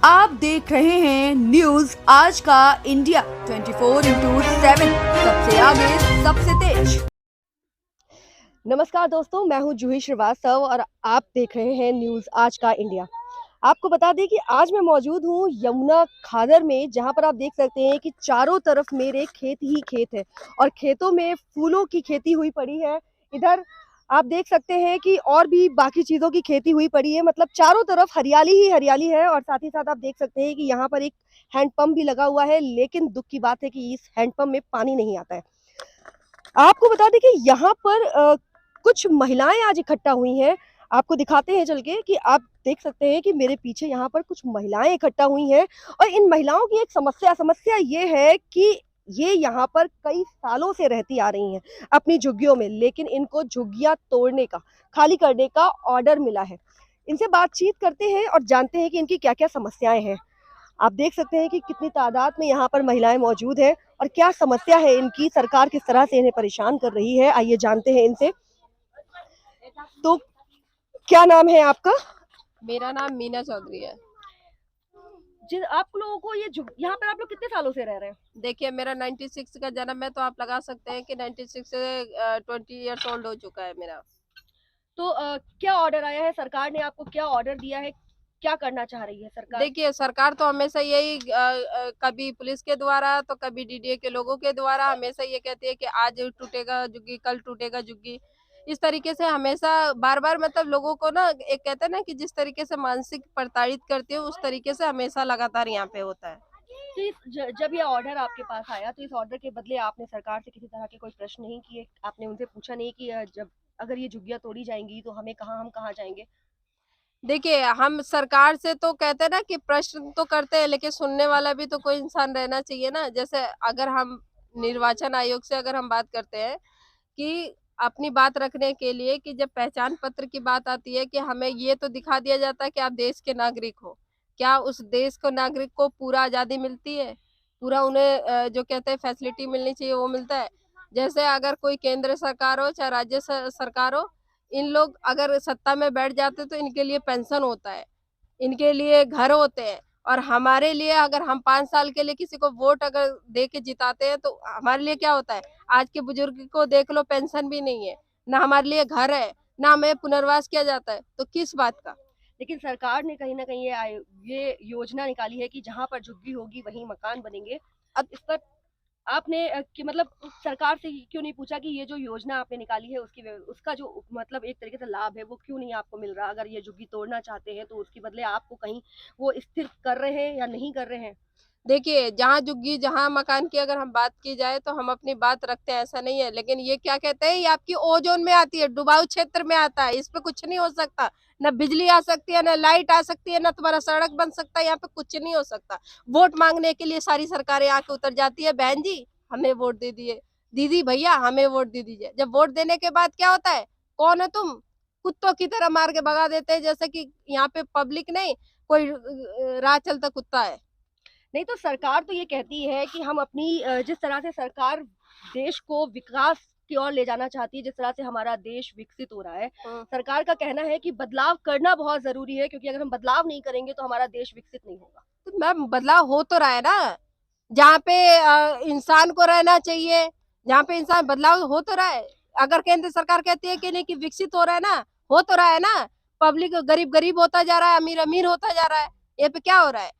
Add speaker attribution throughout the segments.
Speaker 1: आप देख रहे हैं न्यूज आज का इंडिया 24/7 सबसे आगे सबसे तेज।
Speaker 2: नमस्कार दोस्तों, मैं हूं जूही श्रीवास्तव और आप देख रहे हैं न्यूज़ आज का इंडिया। आपको बता दें कि आज मैं मौजूद हूं यमुना खादर में, जहां पर आप देख सकते हैं कि चारों तरफ मेरे खेत ही खेत है और खेतों में फूलों की खेती हुई पड़ी है। इधर आप देख सकते हैं कि और भी बाकी चीज़ों की खेती हुई पड़ी है, मतलब चारों तरफ हरियाली ही हरियाली है। और साथ ही साथ आप देख सकते हैं कि यहाँ पर एक हैंडपंप भी लगा हुआ है, लेकिन दुख की बात है कि इस हैंडपंप में पानी नहीं आता है। आपको बता दें कि यहाँ पर कुछ महिलाएं आज इकट्ठा हुई हैं। आपको दिखाते हैं चल के कि आप देख सकते हैं कि मेरे पीछे यहाँ पर कुछ महिलाएं इकट्ठा हुई हैं और इन महिलाओं की एक समस्या ये है कि ये यहाँ पर कई सालों से रहती आ रही हैं अपनी झुग्गियों में, लेकिन इनको झुग्गियां तोड़ने का, खाली करने का ऑर्डर मिला है। इनसे बातचीत करते हैं और जानते हैं कि इनकी क्या क्या समस्याएं हैं। आप देख सकते हैं कि कितनी तादाद में यहाँ पर महिलाएं मौजूद हैं और क्या समस्या है इनकी, सरकार किस तरह से इन्हें परेशान कर रही है। आइए जानते हैं इनसे। तो क्या नाम है आपका?
Speaker 3: मेरा नाम मीना चौधरी है।
Speaker 2: जिन आप लोगों को ये यहाँ पर आप लोग कितने सालों से रह रहे हैं?
Speaker 3: देखिए, मेरा 96 का जन्म है, तो आप लगा सकते हैं कि 96 से 20 ईयर्स ओल्ड हो चुका है मेरा।
Speaker 2: तो क्या ऑर्डर आया है, सरकार ने आपको क्या ऑर्डर दिया है, क्या करना चाह रही है सरकार?
Speaker 3: देखिए, सरकार तो हमेशा यही कभी पुलिस के द्वारा तो कभी डीडीए के लोगों के द्वारा हमेशा ये कहती है कि आज टूटेगा जुग्गी, कल टूटेगा जुग्गी। इस तरीके से हमेशा बार बार मतलब लोगों को ना, एक कहते हैं ना कि जिस तरीके से मानसिक प्रताड़ित करती है, उस तरीके से हमेशा लगातार यहाँ पे होता है।
Speaker 2: तो जब ये ऑर्डर आपके पास आया तो इस ऑर्डर के बदले आपने सरकार से किसी तरह के कोई प्रश्न नहीं किए? आपने उनसे पूछा नहीं कि जब अगर ये झुग्गियां तोड़ी जाएंगी तो हम कहाँ जाएंगे?
Speaker 3: देखिए, हम सरकार से तो कहते हैं ना कि प्रश्न तो करते हैं, लेकिन सुनने वाला भी तो कोई इंसान रहना चाहिए ना। जैसे अगर हम निर्वाचन आयोग से अगर हम बात करते हैं कि अपनी बात रखने के लिए, कि जब पहचान पत्र की बात आती है कि हमें ये तो दिखा दिया जाता है कि आप देश के नागरिक हो। क्या उस देश को नागरिक को पूरा आज़ादी मिलती है? पूरा उन्हें जो कहते हैं फैसिलिटी मिलनी चाहिए, वो मिलता है? जैसे अगर कोई केंद्र सरकार हो चाहे राज्य सरकार हो, इन लोग अगर सत्ता में बैठ जाते तो इनके लिए पेंशन होता है, इनके लिए घर होते हैं। और हमारे लिए अगर हम 5 साल के लिए किसी को वोट अगर दे के जिताते हैं तो हमारे लिए क्या होता है? आज के बुजुर्ग को देख लो, पेंशन भी नहीं है, ना हमारे लिए घर है, ना हमें पुनर्वास किया जाता है, तो किस बात का?
Speaker 2: लेकिन सरकार ने कहीं ना कहीं ये योजना निकाली है कि जहां पर झुग्गी होगी वहीं मकान बनेंगे। अब इस पर आपने कि मतलब सरकार से क्यों नहीं पूछा कि ये जो योजना आपने निकाली है उसका जो मतलब एक तरीके से लाभ है वो क्यों नहीं आपको मिल रहा? अगर ये झुग्गी तोड़ना चाहते हैं तो उसके बदले आपको कहीं वो स्थिर कर रहे हैं या नहीं कर रहे हैं?
Speaker 3: देखिए, जहाँ झुग्गी, जहाँ मकान की अगर हम बात की जाए तो हम अपनी बात रखते हैं, ऐसा नहीं है। लेकिन ये क्या कहते हैं, ये आपकी ओजोन में आती है, डुबाऊ क्षेत्र में आता है, इस पे कुछ नहीं हो सकता। ना बिजली आ सकती है, ना लाइट आ सकती है, ना तुम्हारा सड़क बन सकता है, यहाँ पे कुछ नहीं हो सकता। वोट मांगने के लिए सारी सरकारें आके उतर जाती है, बहन जी हमें वोट दे दिए, दीदी भैया हमें वोट दे दीजिए। जब वोट देने के बाद क्या होता है? कौन है तुम? कुत्तों की तरह मार के भगा देते हैं, जैसे कि यहाँ पे पब्लिक नहीं, कोई राह चलता कुत्ता है।
Speaker 2: नहीं तो सरकार तो ये कहती है कि हम अपनी जिस तरह से सरकार देश को विकास की ओर ले जाना चाहती है, जिस तरह से हमारा देश विकसित हो रहा है, सरकार का कहना है कि बदलाव करना बहुत जरूरी है, क्योंकि अगर हम बदलाव नहीं करेंगे तो हमारा देश विकसित नहीं होगा।
Speaker 3: तो मैम, बदलाव हो तो रहा है ना, जहाँ पे इंसान को रहना चाहिए, जहाँ पे इंसान, बदलाव हो तो रहा है। अगर केंद्र सरकार कहती है कि नहीं कि विकसित हो रहा है ना, हो तो रहा है ना। पब्लिक गरीब गरीब होता जा रहा है, अमीर अमीर होता जा रहा है। ये पे क्या हो रहा है?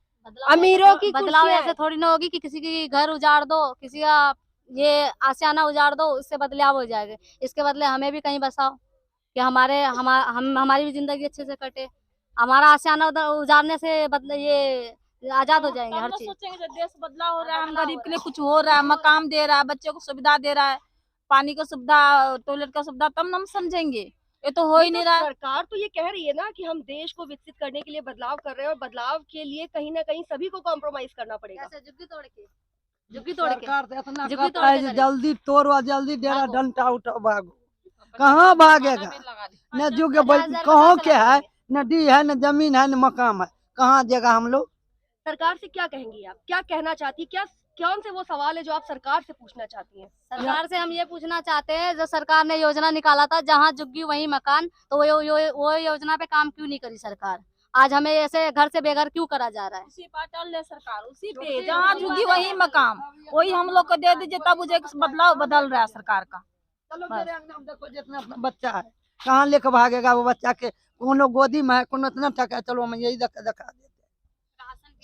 Speaker 3: अमीरों की
Speaker 4: बदलाव
Speaker 3: कुर्सियां
Speaker 4: ऐसे थोड़ी ना होगी कि किसी की घर उजाड़ दो, किसी का ये आशियाना उजाड़ दो, उससे बदलाव हो जाएगा। इसके बदले हमें भी कहीं बसाओ कि हमारी भी जिंदगी अच्छे से कटे। हमारा आशियाना उजाड़ने से बदले ये आजाद हो जाएंगे हर चीज।
Speaker 5: सोचेंगे जब देश बदलाव हो रहा है, हम गरीब के लिए कुछ हो रहा है, मकान दे रहा है, बच्चों को सुविधा दे रहा है, पानी का सुविधा, टॉयलेट का सुविधा, तब हम समझेंगे। ये तो हो ही नहीं रहा है।
Speaker 2: सरकार तो ये कह रही है ना कि हम देश को विकसित करने के लिए बदलाव कर रहे हैं, और बदलाव के लिए कहीं ना कहीं सभी को कॉम्प्रोमाइज करना पड़ेगा।
Speaker 4: झुग्गी तोड़ के
Speaker 6: जल्दी तोड़ो, जल्दी डेरा डंडा उठाओ, भागो। कहाँ भागेगा? न जुग कहाँ के है, नदी है, न जमीन है, न मकान है, कहाँ जगह हम लोग?
Speaker 2: सरकार से क्या कहेंगी आप, क्या कहना चाहती, क्या कौन से वो सवाल है जो आप सरकार से पूछना चाहती हैं?
Speaker 4: सरकार से हम ये पूछना चाहते हैं, जो सरकार ने योजना निकाला था जहाँ झुग्गी वहीं मकान, तो वो योजना पे काम क्यों नहीं करी सरकार? आज हमें ऐसे घर से बेघर क्यों करा जा रहा है?
Speaker 5: उसी पर चल ले सरकार, उसी पे जहाँ झुकी वही मकाम, वही हम लोग को दे दीजिए, तब मुझे बदलाव बदल रहा है सरकार का।
Speaker 6: चलो मेरे अंगना में देखो जितना अपना बच्चा है, कहाँ लेके भागेगा वो बच्चा के? कोनो गोदी में है, कोनो इतना टका है, चलो हम यही दिखा देते हैं।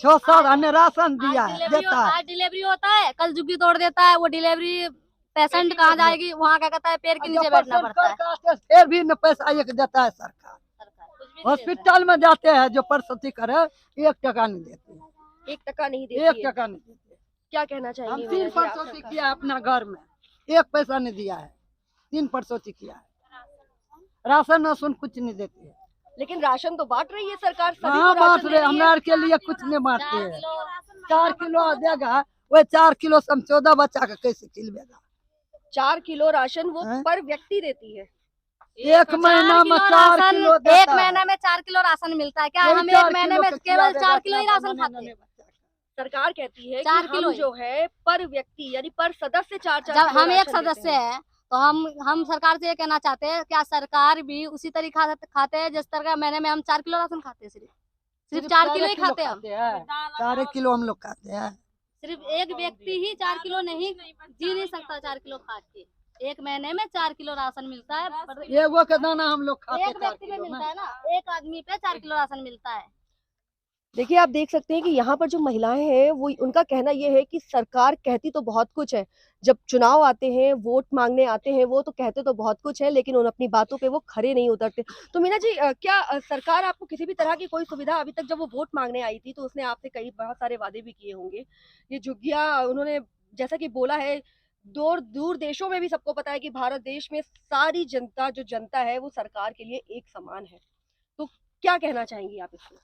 Speaker 6: 6 साल हमने राशन दिया है, देता है।
Speaker 4: आज डिलीवरी होता है, कल झुग्गी तोड़ देता है, वो डिलीवरी पेशेंट कहाँ जाएगी? वहाँ क्या कहता है, पेड़ के नीचे बैठना पड़ता है।
Speaker 6: फिर भी न पैसा एक देता है सरकार। हॉस्पिटल में जाते हैं जो प्रसूति करे, 1 टका नहीं देते,
Speaker 2: 1 टका नहीं
Speaker 6: 1
Speaker 2: देती है।
Speaker 6: टका नहीं देते।
Speaker 2: क्या कहना
Speaker 6: हम
Speaker 2: चाहेंगे
Speaker 6: 3
Speaker 2: मीना जी, आप
Speaker 6: प्रसूति
Speaker 2: सरकार?
Speaker 6: किया अपना घर में, 1 पैसा नहीं दिया है, 3 प्रसूति किया है। राशन वासन कुछ नहीं देती है।
Speaker 2: लेकिन राशन तो बांट रही है सरकार, सभी
Speaker 6: हाँ
Speaker 2: को
Speaker 6: बांट
Speaker 2: राशन
Speaker 6: रहे,
Speaker 2: दे रही
Speaker 6: हमरा
Speaker 2: है।
Speaker 6: के लिए कुछ नहीं बांटते हैं। 4 किलो देगा, वो 4 किलो से हम 14 बच्चा का कैसे खिलवेगा?
Speaker 2: 4 किलो राशन वो
Speaker 6: हैं?
Speaker 2: पर व्यक्ति देती है।
Speaker 6: 1 महीना में 4 किलो देता है।
Speaker 4: 1 महीने में 4 किलो राशन मिलता है क्या?
Speaker 6: वही
Speaker 4: हम
Speaker 6: 4
Speaker 4: 1 महीने
Speaker 6: किलो
Speaker 4: में
Speaker 6: का
Speaker 4: केवल
Speaker 6: खिला
Speaker 4: 4
Speaker 6: देगा
Speaker 4: किलो ही
Speaker 6: अपना
Speaker 4: राशन
Speaker 6: बनाने
Speaker 4: खाते
Speaker 6: में
Speaker 4: हैं।
Speaker 6: बच्चा का।
Speaker 2: सरकार कहती है
Speaker 4: 4
Speaker 2: कि
Speaker 4: किलो
Speaker 2: हम
Speaker 4: ही।
Speaker 2: जो है पर व्यक्ति यानी पर सदस्य 4-4
Speaker 4: जब
Speaker 2: किलो
Speaker 4: हम एक
Speaker 2: राशन देते
Speaker 4: सदस्य
Speaker 2: हैं।
Speaker 4: है तो हम सरकार से ये कहना चाहते हैं, क्या सरकार भी उसी तरीका से खाते हैं जिस तरह महीने में हम 4 किलो राशन खाते हैं? सिर्फ 4 किलो ही खाते हैं हम।
Speaker 6: 4 किलो हम लोग खाते हैं।
Speaker 4: सिर्फ एक व्यक्ति ही 4 किलो नहीं जी नहीं सकता 4 किलो खा के। 1 महीने में 4 किलो राशन मिलता है, पर
Speaker 6: एगो के दाना हम लोग खाते
Speaker 4: एक
Speaker 6: 4
Speaker 4: व्यक्ति में
Speaker 6: किलो
Speaker 4: मिलता
Speaker 6: ना।
Speaker 4: है ना, एक आदमी पे 4 किलो राशन मिलता है।
Speaker 2: देखिए, आप देख सकते हैं कि यहाँ पर जो महिलाएं हैं वो उनका कहना ये है कि सरकार कहती तो बहुत कुछ है, जब चुनाव आते हैं, वोट मांगने आते हैं, वो तो कहते तो बहुत कुछ है, लेकिन उन अपनी बातों पे वो खरे नहीं उतरते। तो मीना जी, क्या सरकार आपको किसी भी तरह की कोई सुविधा अभी तक, जब वो वोट मांगने आई थी तो उसने आपसे कई बहुत सारे वादे भी किए होंगे, ये झुग्गियां उन्होंने जैसा कि बोला है, दूर दूर देशों में भी सबको पता है कि भारत देश में सारी जनता जो जनता है वो सरकार के लिए एक समान है। तो क्या कहना चाहेंगी आप इसमें?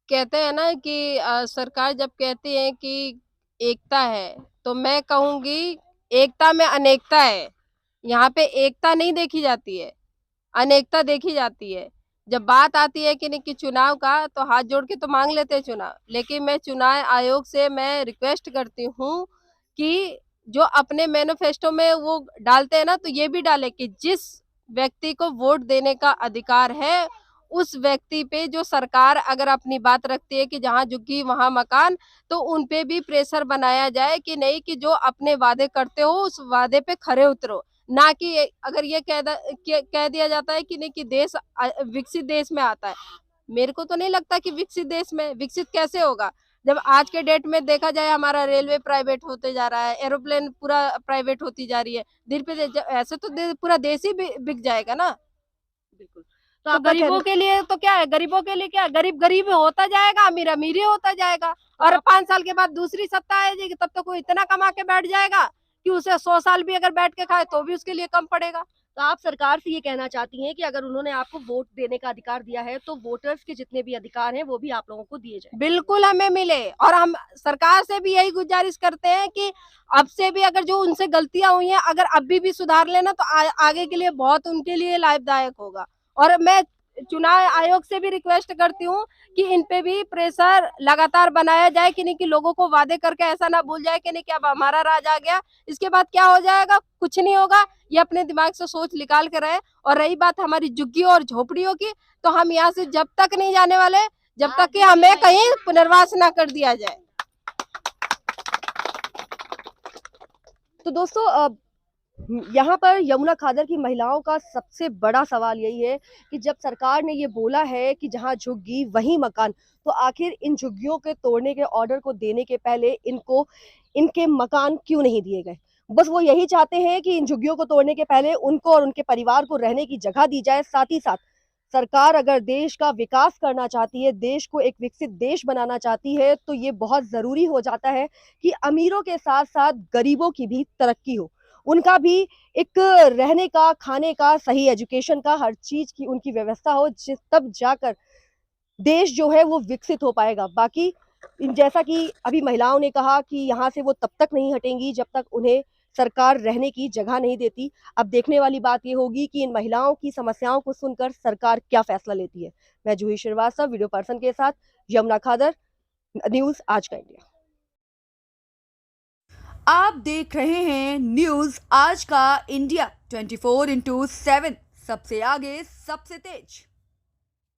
Speaker 3: कहते हैं ना कि सरकार जब कहती है कि एकता है, तो मैं कहूँगी एकता में अनेकता है। यहाँ पे एकता नहीं देखी जाती है, अनेकता देखी जाती है। जब बात आती है कि नहीं कि चुनाव का, तो हाथ जोड़ के तो मांग लेते हैं चुनाव, लेकिन मैं चुनाव आयोग से मैं रिक्वेस्ट करती हूँ कि जो अपने मैनिफेस्टो में वो डालते हैं ना, तो ये भी डाले कि जिस व्यक्ति को वोट देने का अधिकार है, उस व्यक्ति पे जो सरकार अगर अपनी बात रखती है कि जहाँ झुग्गी वहाँ मकान, तो उन पे भी प्रेशर बनाया जाए कि नहीं, कि जो अपने वादे करते हो उस वादे पे खरे उतरो। ना कि अगर ये कह दिया जाता है कि नहीं कि देश विकसित देश में आता है। मेरे को तो नहीं लगता कि विकसित देश में विकसित कैसे होगा, जब आज के डेट में देखा जाए हमारा रेलवे प्राइवेट होते जा रहा है, एरोप्लेन पूरा प्राइवेट होती जा रही है। धीरे पे ऐसे तो पूरा देश ही बिक जाएगा ना।
Speaker 2: बिल्कुल।
Speaker 3: तो गरीबों के लिए तो क्या है, गरीबों के लिए क्या, गरीब गरीब होता जाएगा, अमीर अमीर ही होता जाएगा, और 5 साल के बाद दूसरी सत्ता आ जाएगी, तब तो कोई इतना कमा के बैठ जाएगा कि उसे 100 साल भी अगर बैठ के खाए तो भी उसके लिए कम पड़ेगा।
Speaker 2: तो आप सरकार से ये कहना चाहती हैं कि अगर उन्होंने आपको वोट देने का अधिकार दिया है तो वोटर्स के जितने भी अधिकार हैं वो भी आप लोगों को दिए जाए।
Speaker 3: बिल्कुल हमें मिले, और हम सरकार से भी यही गुजारिश करते हैं कि अब से भी अगर जो उनसे गलतियां हुई हैं, अगर अभी भी सुधार लेना, तो आगे के लिए बहुत उनके लिए लाभदायक होगा। और मैं चुनाव आयोग से भी रिक्वेस्ट करती हूँ कि इन पे भी प्रेशर लगातार बनाया जाए कि नहीं कि लोगों को वादे करके ऐसा ना भूल जाए कि नहीं कि अब हमारा राज आ गया, इसके बाद क्या हो जाएगा, कुछ नहीं होगा। ये अपने दिमाग से सोच निकाल के रहे। और रही बात हमारी झुग्गियों और झोपड़ियों की, तो हम यहाँ से जब तक नहीं जाने वाले, जब तक कि हमें कहीं पुनर्वास ना कर दिया जाए।
Speaker 2: तो दोस्तों, यहाँ पर यमुना खादर की महिलाओं का सबसे बड़ा सवाल यही है कि जब सरकार ने ये बोला है कि जहाँ झुग्गी वहीं मकान, तो आखिर इन झुग्गियों के तोड़ने के ऑर्डर को देने के पहले इनको इनके मकान क्यों नहीं दिए गए? बस वो यही चाहते हैं कि इन झुग्गियों को तोड़ने के पहले उनको और उनके परिवार को रहने की जगह दी जाए। साथ ही साथ सरकार अगर देश का विकास करना चाहती है, देश को एक विकसित देश बनाना चाहती है, तो ये बहुत जरूरी हो जाता है कि अमीरों के साथ साथ गरीबों की भी तरक्की हो, उनका भी एक रहने का, खाने का, सही एजुकेशन का, हर चीज की उनकी व्यवस्था हो, तब जाकर देश जो है वो विकसित हो पाएगा। बाकी जैसा कि अभी महिलाओं ने कहा कि यहाँ से वो तब तक नहीं हटेंगी जब तक उन्हें सरकार रहने की जगह नहीं देती। अब देखने वाली बात ये होगी कि इन महिलाओं की समस्याओं को सुनकर सरकार क्या फैसला लेती है। मैं जूही श्रीवास्तव, वीडियो पर्सन के साथ, यमुना खादर, न्यूज आज का इंडिया।
Speaker 1: आप देख रहे हैं न्यूज आज का इंडिया 24/7, सबसे आगे सबसे तेज।